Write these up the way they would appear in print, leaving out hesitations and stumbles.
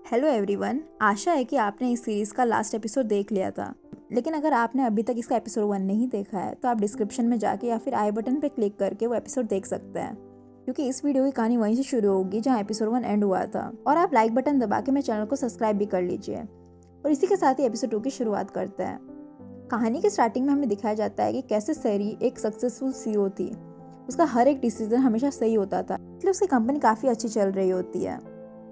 Hello everyone, आशा है कि आपने इस सीरीज़ का लास्ट एपिसोड देख लिया था। लेकिन अगर आपने अभी तक इसका एपिसोड 1 नहीं देखा है तो आप डिस्क्रिप्शन में जाके या फिर आई बटन पर क्लिक करके वो एपिसोड देख सकते हैं, क्योंकि इस वीडियो की कहानी वहीं से शुरू होगी जहां एपिसोड 1 एंड हुआ था। और आप लाइक बटन दबा के मेरे चैनल को सब्सक्राइब भी कर लीजिए। और इसी के साथ ही एपिसोड 2 की शुरुआत करते हैं। कहानी के स्टार्टिंग में हमें दिखाया जाता है कि कैसे सैरी एक सक्सेसफुल सीईओ थी। उसका हर एक डिसीजन हमेशा सही होता था, इसलिए उसकी कंपनी काफ़ी अच्छी चल रही होती है,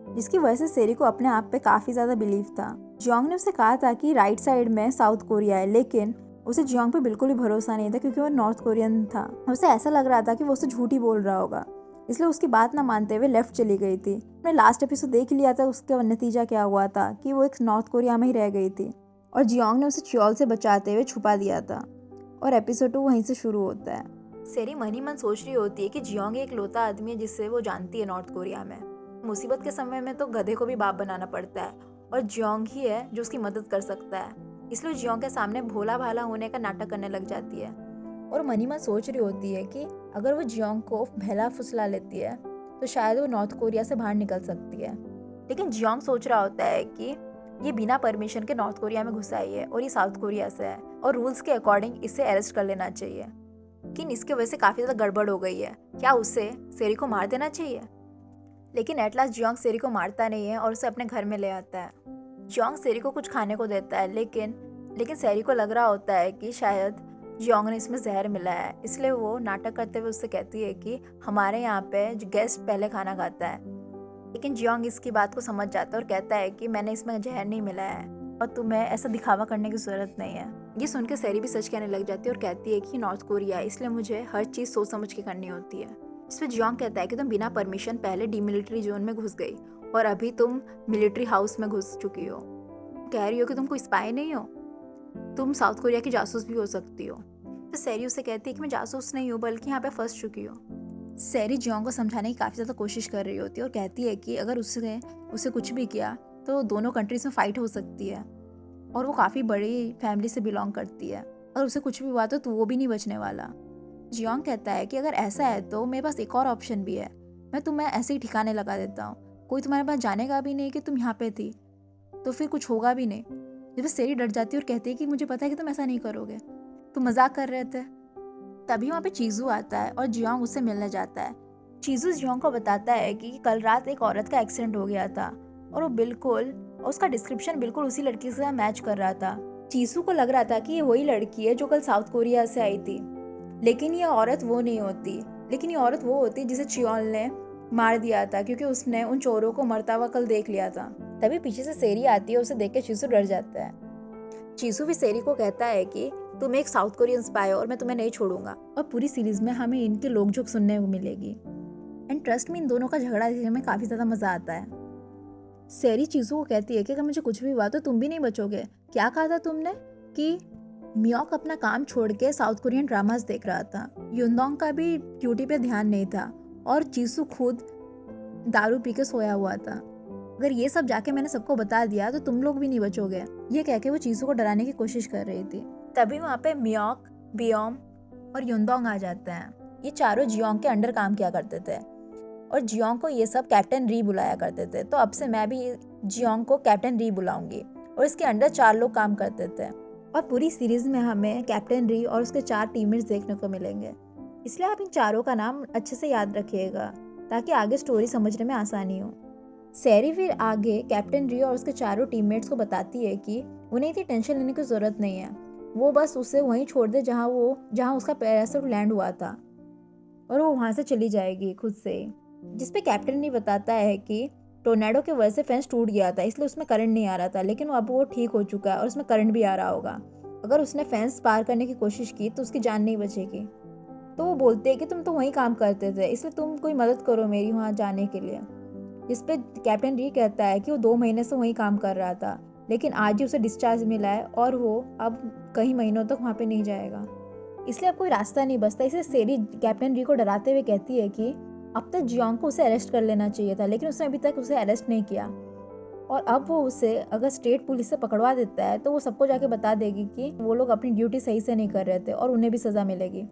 जिसकी वजह से सेरी को अपने आप पे काफ़ी ज़्यादा बिलीव था। जियोंग ने उसे कहा था कि राइट साइड में साउथ कोरिया है, लेकिन उसे जियोंग पे बिल्कुल भी भरोसा नहीं था, क्योंकि वो नॉर्थ कोरियन था। उसे ऐसा लग रहा था कि वो उसे झूठ ही बोल रहा होगा, इसलिए उसकी बात ना मानते हुए लेफ्ट चली गई थी। हमने लास्ट एपिसोड देख लिया था, उसका नतीजा क्या हुआ था कि वो एक नॉर्थ कोरिया में ही रह गई थी और जियोंग ने उसे चियोल से बचाते हुए छुपा दिया था। और एपिसोड 2 वहीं से शुरू होता है। सेरी मन ही मन सोच रही होती है कि जियोंग एक लौता आदमी है जिससे वो जानती है नॉर्थ कोरिया में। मुसीबत के समय में तो गधे को भी बाप बनाना पड़ता है, और जियोंग ही है जो उसकी मदद कर सकता है। इसलिए जियोंग के सामने भोला भाला होने का नाटक करने लग जाती है और मन ही मन सोच रही होती है कि अगर वो जियोंग को भला फुसला लेती है तो शायद वो नॉर्थ कोरिया से बाहर निकल सकती है। लेकिन जियोंग सोच रहा होता है कि ये बिना परमिशन के नॉर्थ कोरिया में घुस आई है और ये साउथ कोरिया से है, और रूल्स के अकॉर्डिंग इसे अरेस्ट कर लेना चाहिए। लेकिन इसके वजह से काफ़ी ज़्यादा गड़बड़ हो गई है। क्या उसे सेरी को मार देना चाहिए? लेकिन एट लास्ट जियोंग सेरी को मारता नहीं है और उसे अपने घर में ले आता है। जियोंग सेरी को कुछ खाने को देता है, लेकिन सेरी को लग रहा होता है कि शायद जियोंग ने इसमें जहर मिला है, इसलिए वो नाटक करते हुए उससे कहती है कि हमारे यहाँ पे गेस्ट पहले खाना खाता है। लेकिन जियोंग इसकी बात को समझ जाता है और कहता है कि मैंने इसमें जहर नहीं मिलाया है और तुम्हें ऐसा दिखावा करने की ज़रूरत नहीं है। ये सुनकर सेरी भी सच कहने लग जाती है और कहती है कि नॉर्थ कोरिया है, इसलिए मुझे हर चीज़ सोच समझ के करनी होती है। इस पर जियोंग कहता है कि तुम बिना परमिशन पहले डिमिलिट्री जोन में घुस गई और अभी तुम मिलिट्री हाउस में घुस चुकी हो। कह रही हो कि तुम कोई स्पाई नहीं हो, तुम साउथ कोरिया की जासूस भी हो सकती हो। तो सेरी उसे कहती है कि मैं जासूस नहीं हूँ, बल्कि यहाँ पे फंस चुकी हूँ। सेरी जियोंग को समझाने की काफ़ी ज़्यादा कोशिश कर रही होती है और कहती है कि अगर उसे कुछ भी किया तो दोनों कंट्रीज में फाइट हो सकती है, और वो काफ़ी बड़ी फैमिली से बिलोंग करती है, और उसे कुछ भी हुआ तो वो भी नहीं बचने वाला। जियोंग कहता है कि अगर ऐसा है तो मेरे पास एक और ऑप्शन भी है, मैं तुम्हें ऐसे ही ठिकाने लगा देता हूँ, कोई तुम्हारे पास जानेगा भी नहीं कि तुम यहाँ पे थी, तो फिर कुछ होगा भी नहीं। जब सेरी डर जाती है और कहती है कि मुझे पता है कि तुम ऐसा नहीं करोगे, तुम मजाक कर रहे थे। तभी वहाँ पे चीजू आता है और जियोंग उससे मिलने जाता है। चीजू जियोंग को बताता है कि कल रात एक औरत का एक्सीडेंट हो गया था और उसका डिस्क्रिप्शन बिल्कुल उसी लड़की के साथ मैच कर रहा था। चीसू को लग रहा था कि ये वही लड़की है जो कल साउथ कोरिया से आई थी, लेकिन ये औरत वो नहीं होती। लेकिन ये औरत वो होती जिसे चियोल ने मार दिया था, क्योंकि उसने उन चोरों को मरता हुआ कल देख लिया था। तभी पीछे से सेरी आती है, उसे देख के चीसू डर जाता है। चीसू भी सेरी को कहता है कि तुम एक साउथ कोरियन स्पाई हो और मैं तुम्हें नहीं छोड़ूंगा, और पूरी सीरीज में हमें इनके लोग जोक सुनने को मिलेगी। एंड ट्रस्ट में इन दोनों का झगड़ा देखने में काफी ज्यादा मजा आता है। सेरी चीसू को कहती है कि अगर मुझे कुछ भी हुआ तो तुम भी नहीं बचोगे। क्या कहा था तुमने कि मियोक अपना काम छोड़ के साउथ कोरियन ड्रामास देख रहा था, युनडोंग का भी ड्यूटी पे ध्यान नहीं था, और चीसू खुद दारू पी के सोया हुआ था। अगर ये सब जाके मैंने सबको बता दिया तो तुम लोग भी नहीं बचोगे। ये कह के वो चीसू को डराने की कोशिश कर रही थी। तभी वहाँ पे मियोक, बियोम और युनडोंग आ जाते हैं। ये चारों जियोंग के अंडर काम किया करते थे और जियोंग को ये सब कैप्टन री बुलाया करते थे। तो अब से मैं भी जियोंग को कैप्टन री बुलाऊंगी, और इसके अंडर 4 लोग काम करते थे। और पूरी सीरीज में हमें कैप्टन री और उसके 4 टीममेट्स देखने को मिलेंगे, इसलिए आप इन चारों का नाम अच्छे से याद रखिएगा ताकि आगे स्टोरी समझने में आसानी हो। सेरी फिर आगे कैप्टन री और उसके चारों टीममेट्स को बताती है कि उन्हें इतनी टेंशन लेने की जरूरत नहीं है, वो बस उसे वहीं छोड़ दे जहाँ उसका पैराशूट लैंड हुआ था, और वो वहाँ से चली जाएगी खुद से। जिसपे कैप्टन ने बताता है कि टोर्नेडो की वजह से फेंस टूट गया था, इसलिए उसमें करंट नहीं आ रहा था, लेकिन अब वो ठीक हो चुका है और उसमें करंट भी आ रहा होगा। अगर उसने फेंस पार करने की कोशिश की तो उसकी जान नहीं बचेगी। तो वो बोलते हैं कि तुम तो वहीं काम करते थे, इसलिए तुम कोई मदद करो मेरी वहाँ जाने के लिए। इस पे कैप्टन री कहता है कि वो 2 महीने से वहीं काम कर रहा था, लेकिन आज ही उसे डिस्चार्ज मिला है और वो अब कई महीनों तक वहाँ पे नहीं जाएगा, इसलिए अब कोई रास्ता नहीं बचता। इसे सेरी कैप्टन री को डराते हुए कहती है कि अब तक जियोंग को उसे अरेस्ट कर लेना चाहिए था, लेकिन उसने अभी तक उसे अरेस्ट नहीं किया, और अब वो उसे अगर स्टेट पुलिस से पकड़वा देता है तो वो सबको जाके बता देगी कि वो लोग अपनी ड्यूटी सही से नहीं कर रहे थे और उन्हें भी सजा मिलेगी।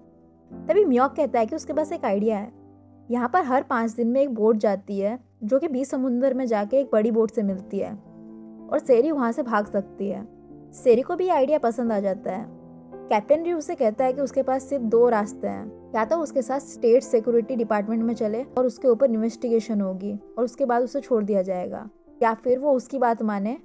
तभी मियोक कहता है कि उसके पास एक आइडिया है। यहाँ पर हर 5 दिन में एक बोट जाती है जो कि बीच समुद्र में जाके एक बड़ी बोट से मिलती है और सेरी वहाँ से भाग सकती है। सेरी को भी ये आइडिया पसंद आ जाता है। कैप्टन री उसे कहता है कि उसके पास सिर्फ 2 रास्ते हैं, या तो उसके साथ स्टेट सिक्योरिटी डिपार्टमेंट में चले और उसके ऊपर इन्वेस्टिगेशन होगी और उसके बाद उसे छोड़ दिया जाएगा, या फिर वो उसकी बात माने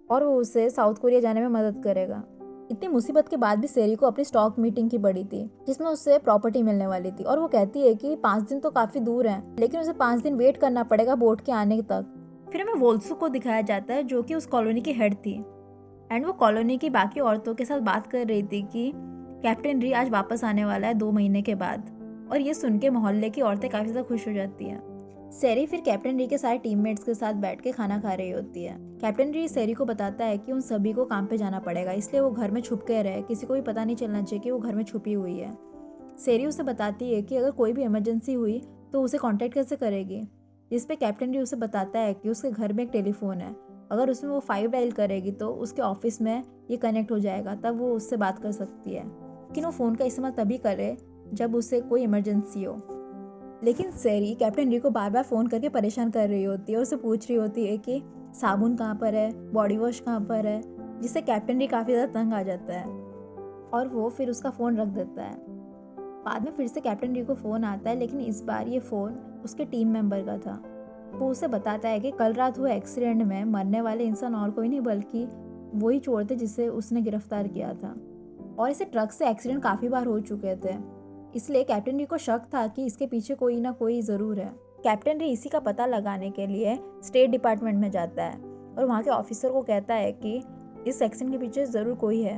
और वो उसे साउथ कोरिया जाने में मदद करेगा। इतनी मुसीबत के बाद भी सेरी को अपनी स्टॉक मीटिंग की पड़ी थी जिसमें उससे प्रॉपर्टी मिलने वाली थी और वो कहती है कि 5 दिन तो काफी दूर हैं, लेकिन उसे 5 दिन वेट करना पड़ेगा बोट के आने तक। फिर हमें वोल्सू को दिखाया जाता है जो कि उस कॉलोनी की हेड थी एंड वो कॉलोनी की बाकी औरतों के साथ बात कर रही थी कि कैप्टन री आज वापस आने वाला है 2 महीने के बाद, और ये सुन के मोहल्ले की औरतें काफ़ी ज़्यादा खुश हो जाती हैं। सेरी फिर कैप्टन री के सारे टीममेट्स के साथ बैठ के खाना खा रही होती है। कैप्टन री सेरी को बताता है कि उन सभी को काम पे जाना पड़ेगा, इसलिए वो घर में छुप के रहे, किसी को भी पता नहीं चलना चाहिए कि वो घर में छुपी हुई है। सेरी उसे बताती है कि अगर कोई भी इमरजेंसी हुई तो उसे कॉन्टैक्ट कैसे करेगी, जिस पे कैप्टन री उसे बताता है कि उसके घर में एक टेलीफोन है, अगर उसमें वो 5 डायल करेगी तो उसके ऑफिस में ये कनेक्ट हो जाएगा, तब वो उससे बात कर सकती है। लेकिन वो फ़ोन का इस्तेमाल तभी करे जब उसे कोई इमरजेंसी हो। लेकिन सेरी कैप्टन री को बार बार फ़ोन करके परेशान कर रही होती है और उसे पूछ रही होती है कि साबुन कहाँ पर है, बॉडी वॉश कहाँ पर है, जिससे कैप्टन री काफ़ी ज़्यादा तंग आ जाता है और वो फिर उसका फ़ोन रख देता है। बाद में फिर से कैप्टन री को फ़ोन आता है, लेकिन इस बार ये फ़ोन उसके टीम मेंबर का था। वो उसे बताता है कि कल रात हुए एक्सीडेंट में मरने वाले इंसान और कोई नहीं बल्कि वही चोर थे जिसे उसने गिरफ्तार किया था, और इसे ट्रक से एक्सीडेंट काफ़ी बार हो चुके थे, इसलिए कैप्टन री को शक था कि इसके पीछे कोई ना कोई ज़रूर है। कैप्टन री इसी का पता लगाने के लिए स्टेट डिपार्टमेंट में जाता है और वहाँ के ऑफिसर को कहता है कि इस एक्सीडेंट के पीछे ज़रूर कोई है,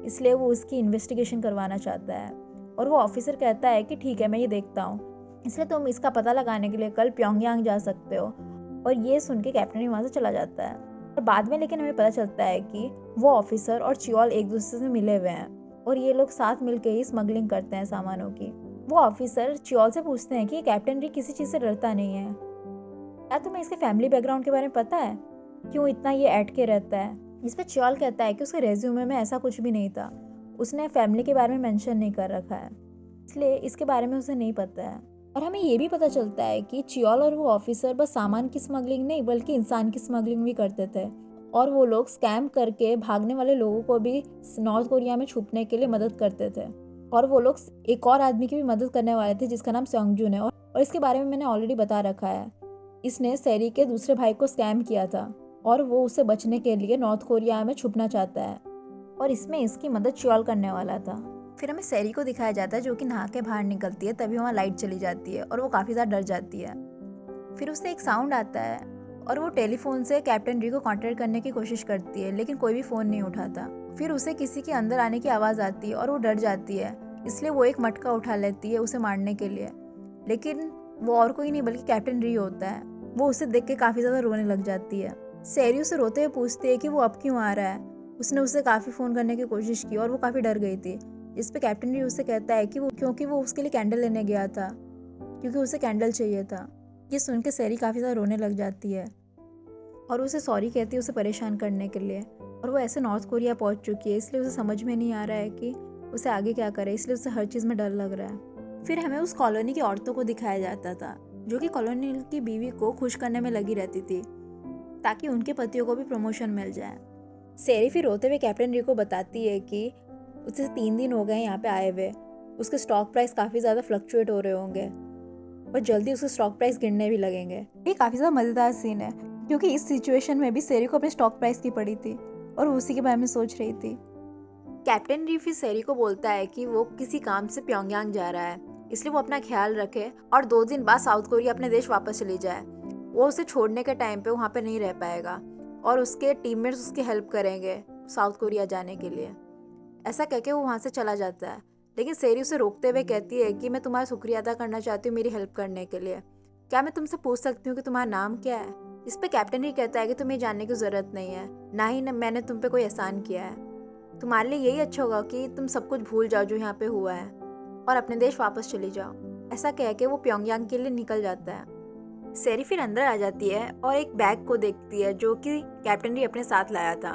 इसलिए वो उसकी इन्वेस्टिगेशन करवाना चाहता है। और वो ऑफिसर कहता है कि ठीक है, मैं ये देखता हूँ, इसलिए तुम इसका पता लगाने के लिए कल प्योंगयांग जा सकते हो। और ये सुन के कैप्टन री वहाँ से चला जाता है। और बाद में लेकिन हमें पता चलता है कि वो ऑफिसर और चियोल एक दूसरे से मिले हुए हैं और ये लोग साथ मिलकर ही स्मगलिंग करते हैं सामानों की। वो ऑफिसर चियोल से पूछते हैं कि कैप्टन री किसी चीज़ से डरता नहीं है, क्या तुम्हें इसके फैमिली बैकग्राउंड के बारे में पता है, क्यों इतना ये ऐट के रहता है। इस पर चियोल कहता है कि उसके रेज्यूमे में ऐसा कुछ भी नहीं था, उसने फैमिली के बारे में मेंशन नहीं कर रखा है, इसलिए इसके बारे में उसे नहीं पता है। और हमें ये भी पता चलता है कि चियोल और वो ऑफिसर बस सामान की स्मगलिंग नहीं बल्कि इंसान की स्मगलिंग भी करते थे, और वो लोग स्कैम करके भागने वाले लोगों को भी नॉर्थ कोरिया में छुपने के लिए मदद करते थे। और वो लोग एक और आदमी की भी मदद करने वाले थे जिसका नाम सेंगजुन है, और इसके बारे में मैंने ऑलरेडी बता रखा है। इसने सेरी के दूसरे भाई को स्कैम किया था और वो उसे बचने के लिए नॉर्थ कोरिया में छुपना चाहता है, और इसमें इसकी मदद चियोल करने वाला था। फिर हमें सेरी को दिखाया जाता है जो कि नहा के बाहर निकलती है, तभी वहाँ लाइट चली जाती है और वो काफ़ी ज़्यादा डर जाती है। फिर उससे एक साउंड आता है और वो टेलीफोन से कैप्टन री को कांटेक्ट करने की कोशिश करती है, लेकिन कोई भी फ़ोन नहीं उठाता। फिर उसे किसी के अंदर आने की आवाज़ आती है और वो डर जाती है, इसलिए वो एक मटका उठा लेती है उसे मारने के लिए, लेकिन वो और कोई नहीं बल्कि कैप्टन री होता है। वो उसे देख के काफ़ी ज़्यादा रोने लग जाती है। सेरी उसे रोते हुए पूछती है कि वो अब क्यों आ रहा है। उसने उसे काफ़ी फ़ोन करने की कोशिश की और वो काफ़ी डर गई थी। इस पे कैप्टन री उसे कहता है कि वो क्योंकि वो उसके लिए कैंडल लेने गया था, क्योंकि उसे कैंडल चाहिए था। ये सुन के सेरी काफ़ी ज़्यादा रोने लग जाती है और उसे सॉरी कहती है उसे परेशान करने के लिए। और वो ऐसे नॉर्थ कोरिया पहुंच चुकी है, इसलिए उसे समझ में नहीं आ रहा है कि उसे आगे क्या करे, इसलिए उसे हर चीज़ में डर लग रहा है। फिर हमें उस कॉलोनी की औरतों को दिखाया जाता था जो कि कॉलोनी की बीवी को खुश करने में लगी रहती थी ताकि उनके पतियों को भी प्रमोशन मिल जाए। सेरी फिर रोते हुए कैप्टन री को बताती है कि उसे 3 दिन हो गए यहाँ पे आए हुए, उसके स्टॉक प्राइस काफ़ी ज़्यादा फ्लक्चुएट हो रहे होंगे और जल्दी उसके स्टॉक प्राइस गिरने भी लगेंगे। ये काफ़ी ज़्यादा मज़ेदार सीन है क्योंकि इस सिचुएशन में भी सेरी को अपने स्टॉक प्राइस की पड़ी थी और वो उसी के बारे में सोच रही थी। कैप्टन री फिर सेरी को बोलता है कि वो किसी काम से प्योंगयांग जा रहा है, इसलिए वो अपना ख्याल रखे और 2 दिन बाद साउथ कोरिया अपने देश वापस चली जाए। वो उसे छोड़ने के टाइम पे वहाँ पे नहीं रह पाएगा और उसके टीममेट्स उसकी हेल्प करेंगे साउथ कोरिया जाने के लिए। ऐसा कह के वो वहाँ से चला जाता है, लेकिन सेरी उसे रोकते हुए कहती है कि मैं तुम्हारा शुक्रिया अदा करना चाहती हूँ मेरी हेल्प करने के लिए। क्या मैं तुमसे पूछ सकती हूँ कि तुम्हारा नाम क्या है? इस पे कैप्टन ही कहता है कि तुम्हें जानने की ज़रूरत नहीं है, ना ही मैंने तुम पे कोई एहसान किया है। तुम्हारे लिए यही अच्छा होगा कि तुम सब कुछ भूल जाओ जो यहाँ पे हुआ है और अपने देश वापस चली जाओ। ऐसा कह के वो प्योंगयांग के लिए निकल जाता है। सेरी फिर अंदर आ जाती है और एक बैग को देखती है जो कि कैप्टन री अपने साथ लाया था,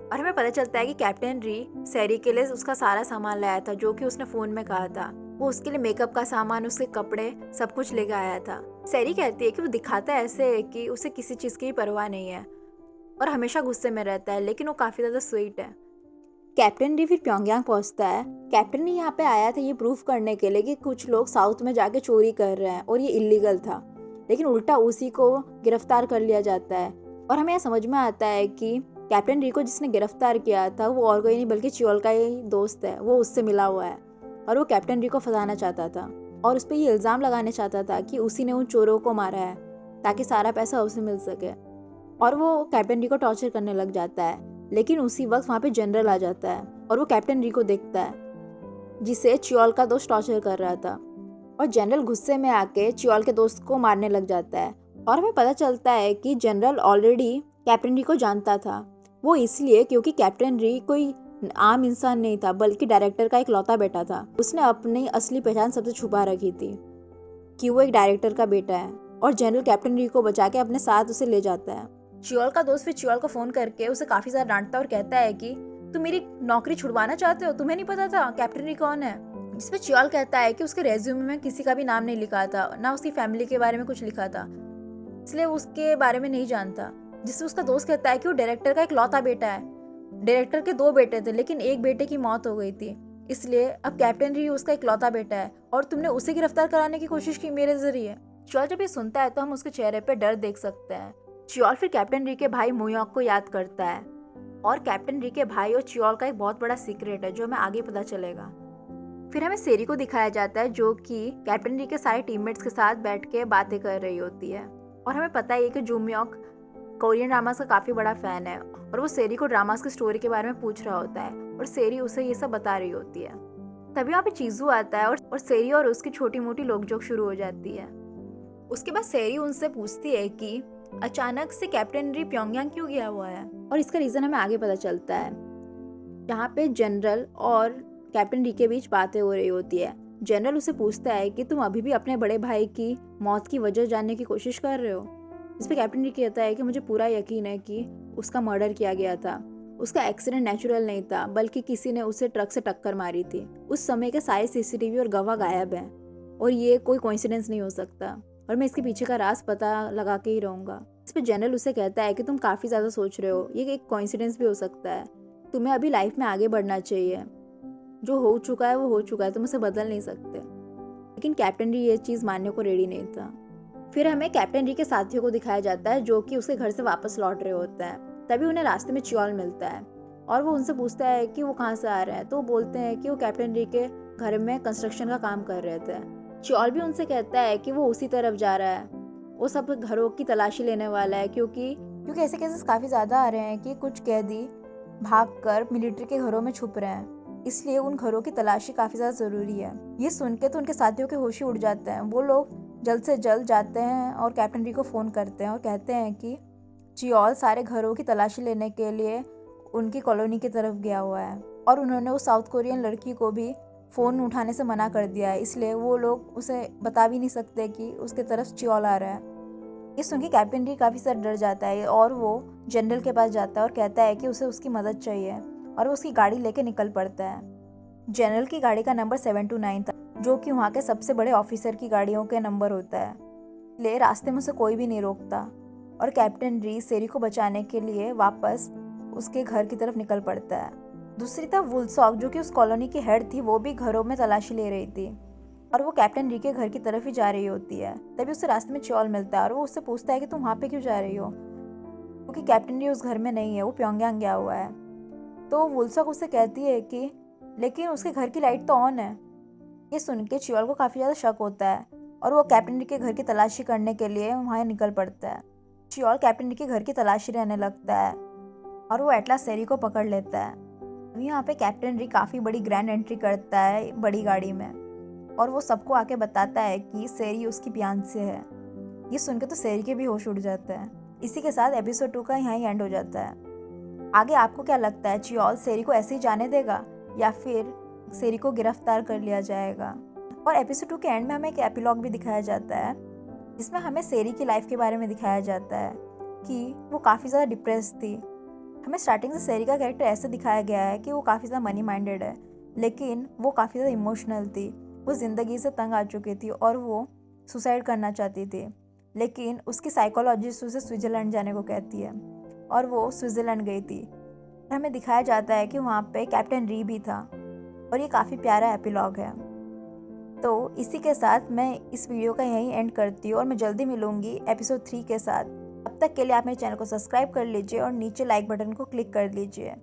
और हमें पता चलता है कि कैप्टन री सेरी के लिए उसका सारा सामान लाया था जो कि उसने फ़ोन में कहा था। वो उसके लिए मेकअप का सामान, उसके कपड़े, सब कुछ लेकर आया था। सेरी कहती है कि वो दिखाता है ऐसे कि उसे किसी चीज़ की परवाह नहीं है और हमेशा गुस्से में रहता है, लेकिन वो काफ़ी ज़्यादा स्वीट है। कैप्टन री फिर प्योंगयांग पहुंचता है। कैप्टन री यहाँ पे आया था ये प्रूफ करने के लिए कि कुछ लोग साउथ में जाके चोरी कर रहे हैं और ये इलीगल था, लेकिन उल्टा उसी को गिरफ्तार कर लिया जाता है। और हमें यह समझ में आता है कि कैप्टन री को जिसने गिरफ्तार किया था वो और कोई नहीं बल्कि चियोल का ही दोस्त है, वो उससे मिला हुआ है और वो कैप्टन री को फंसाना चाहता था और उस पर ये इल्ज़ाम लगाना चाहता था कि उसी ने उन चोरों को मारा है ताकि सारा पैसा उसे मिल सके। और वो कैप्टन री को टॉर्चर करने लग जाता है, लेकिन उसी वक्त वहाँ पे जनरल आ जाता है और वो कैप्टन री को देखता है जिसे चियोल का दोस्त टॉर्चर कर रहा था। और जनरल गुस्से में आके चियोल के दोस्त को मारने लग जाता है और हमें पता चलता है कि जनरल ऑलरेडी कैप्टन री को जानता था। वो इसलिए क्योंकि कैप्टन री कोई आम इंसान नहीं था बल्कि डायरेक्टर का एक लौता बेटा था। उसने अपनी असली पहचान सबसे छुपा रखी थी कि वो एक डायरेक्टर का बेटा है। और जनरल कैप्टन री को बचा के अपने साथ उसे ले जाता है। चियोल का दोस्त फिर चियोल को फोन करके उसे काफी ज्यादा डांटता और कहता है कि तुम मेरी नौकरी छुड़वाना चाहते हो, तुम्हें नहीं पता था कैप्टन री कौन है। जिसपे चियोल कहता है कि उसके रेज्यूमे में किसी का भी नाम नहीं लिखा था, ना उसकी फैमिली के बारे में कुछ लिखा था, इसलिए उसके बारे में नहीं जानता। जिससे उसका दोस्त कहता है कि वो डायरेक्टर का एक लौता बेटा है। डायरेक्टर के 2 बेटे थे लेकिन एक बेटे की मौत हो गई थी, इसलिए अब कैप्टन री उसका एक लौता बेटा है और तुमने उसे गिरफ्तार कराने की कोशिश की मेरे जरिए। चियोल जब ये सुनता है तो हम उसके चेहरे पे डर देख सकते हैं। चियोल फिर कैप्टन री के भाई मुयोक को याद करता है और कैप्टन री के भाई और चियोल का एक बहुत बड़ा सीक्रेट है जो हमें आगे पता चलेगा। फिर हमें सेरी को दिखाया जाता है जो कि कैप्टन री के सारे टीममेट्स के साथ बैठ के बातें कर रही होती है। और हमें पता है कि जुमयोक कोरियन ड्रामास का काफ़ी बड़ा फ़ैन है और वो सेरी को ड्रामास की स्टोरी के बारे में पूछ रहा होता है और सेरी उसे ये सब बता रही होती है। तभी वहाँ पे चीजू आता है और सेरी और उसकी छोटी मोटी लोकजोक शुरू हो जाती है। उसके बाद सेरी उनसे पूछती है कि अचानक से कैप्टन री प्योंगयांग क्यों गया हुआ है, और इसका रीज़न हमें आगे पता चलता है जहाँ पे जनरल और कैप्टन री के बीच बातें हो रही होती है। जनरल उसे पूछता है कि तुम अभी भी अपने बड़े भाई की मौत की वजह जानने की कोशिश कर रहे हो। इस पर कैप्टन री कहता है कि मुझे पूरा यकीन है कि उसका मर्डर किया गया था। उसका एक्सीडेंट नेचुरल नहीं था बल्कि किसी ने उसे ट्रक से टक्कर मारी थी। उस समय के सारे सीसीटीवी और गवाह गायब हैं और ये कोई कोइंसिडेंस नहीं हो सकता और मैं इसके पीछे का राज पता लगा के ही रहूँगा। इस पर जनरल उसे कहता है कि तुम काफ़ी ज़्यादा सोच रहे हो, ये एक कोइंसिडेंस भी हो सकता है। तुम्हें अभी लाइफ में आगे बढ़ना चाहिए। जो हो चुका है वो हो चुका है, तुम उसे बदल नहीं सकते। लेकिन कैप्टन री ये चीज़ मानने को रेडी नहीं था। फिर हमें कैप्टन री के साथियों को दिखाया जाता है जो कि उसके घर से वापस लौट रहे होते हैं। तभी उन्हें रास्ते में चियोल मिलता है और वो उनसे पूछता है कि वो कहाँ से आ रहे हैं। तो वो बोलते हैं कि वो कैप्टन री के घर में कंस्ट्रक्शन का काम कर रहे थे। चियोल भी उनसे कहता है कि वो उसी तरफ जा रहा है, वो सब घरों की तलाशी लेने वाला है क्योंकि ऐसे केसेस काफ़ी ज़्यादा आ रहे हैं कि कुछ कैदी भागकर मिलिट्री के घरों में छुप रहे हैं, इसलिए उन घरों की तलाशी काफ़ी ज़्यादा ज़रूरी है। ये सुन के तो उनके साथियों के होश ही उड़ जाते हैं। वो लोग जल्द से जल्द जाते हैं और कैप्टन री को फ़ोन करते हैं और कहते हैं कि चियोल सारे घरों की तलाशी लेने के लिए उनकी कॉलोनी की तरफ गया हुआ है और उन्होंने उस साउथ कोरियन लड़की को भी फ़ोन उठाने से मना कर दिया है, इसलिए वो लोग उसे बता भी नहीं सकते कि उसके तरफ चियोल आ रहा है। ये सुन के कैप्टन री काफ़ी ज़्यादा डर जाता है और वो जनरल के पास जाता है और कहता है कि उसे उसकी मदद चाहिए और वो उसकी गाड़ी लेके निकल पड़ता है। जनरल की गाड़ी का नंबर 729 था जो कि वहाँ के सबसे बड़े ऑफिसर की गाड़ियों के नंबर होता है, इसलिए रास्ते में उसे कोई भी नहीं रोकता और कैप्टन री सेरी को बचाने के लिए वापस उसके घर की तरफ निकल पड़ता है। दूसरी तरफ वुलसॉक जो कि उस कॉलोनी की हेड थी वो भी घरों में तलाशी ले रही थी और वो कैप्टन री के घर की तरफ ही जा रही होती है। तभी उसे रास्ते में चियोल मिलता है और वो उससे पूछता है कि तुम वहाँ पे क्यों जा रही हो, क्योंकि कैप्टन री उस घर में नहीं है, वो प्योंगयांग गया हुआ है। तो वुलसॉक उससे कहती है कि लेकिन उसके घर की लाइट तो ऑन है। ये सुन के चियोल को काफ़ी ज़्यादा शक होता है और वो कैप्टन री के घर की तलाशी करने के लिए वहाँ निकल पड़ता है। चियोल कैप्टन री के घर की तलाशी रहने लगता है और वो एटलास सेरी को पकड़ लेता है। यहाँ पे कैप्टन री काफ़ी बड़ी ग्रैंड एंट्री करता है बड़ी गाड़ी में और वो सबको आके बताता है कि सेरी उसकी फियांसे है। ये सुन के तो सेरी के भी होश उड़ जाता है। इसी के साथ एपिसोड 2 का यहाँ ही एंड हो जाता है। आगे आपको क्या लगता है, चियोल सेरी को ऐसे ही जाने देगा या फिर सेरी को गिरफ्तार कर लिया जाएगा? और एपिसोड 2 के एंड में हमें एक एपिलॉग भी दिखाया जाता है जिसमें हमें सेरी की लाइफ के बारे में दिखाया जाता है कि वो काफ़ी ज़्यादा डिप्रेस थी। हमें स्टार्टिंग से सेरी का कैरेक्टर ऐसे दिखाया गया है कि वो काफ़ी ज़्यादा मनी माइंडेड है, लेकिन वो काफ़ी ज़्यादा इमोशनल थी। वो ज़िंदगी से तंग आ चुकी थी और वो सुसाइड करना चाहती थी, लेकिन उसकी साइकोलॉजिस्ट उसे स्विट्ज़रलैंड जाने को कहती है और वो स्विट्ज़रलैंड गई थी। हमें दिखाया जाता है कि वहाँ पे कैप्टन री भी था और ये काफ़ी प्यारा एपिलॉग है। तो इसी के साथ मैं इस वीडियो का यहीं एंड करती हूँ और मैं जल्दी मिलूँगी एपिसोड 3 के साथ। तब तक के लिए आप मेरे चैनल को सब्सक्राइब कर लीजिए और नीचे लाइक बटन को क्लिक कर लीजिए।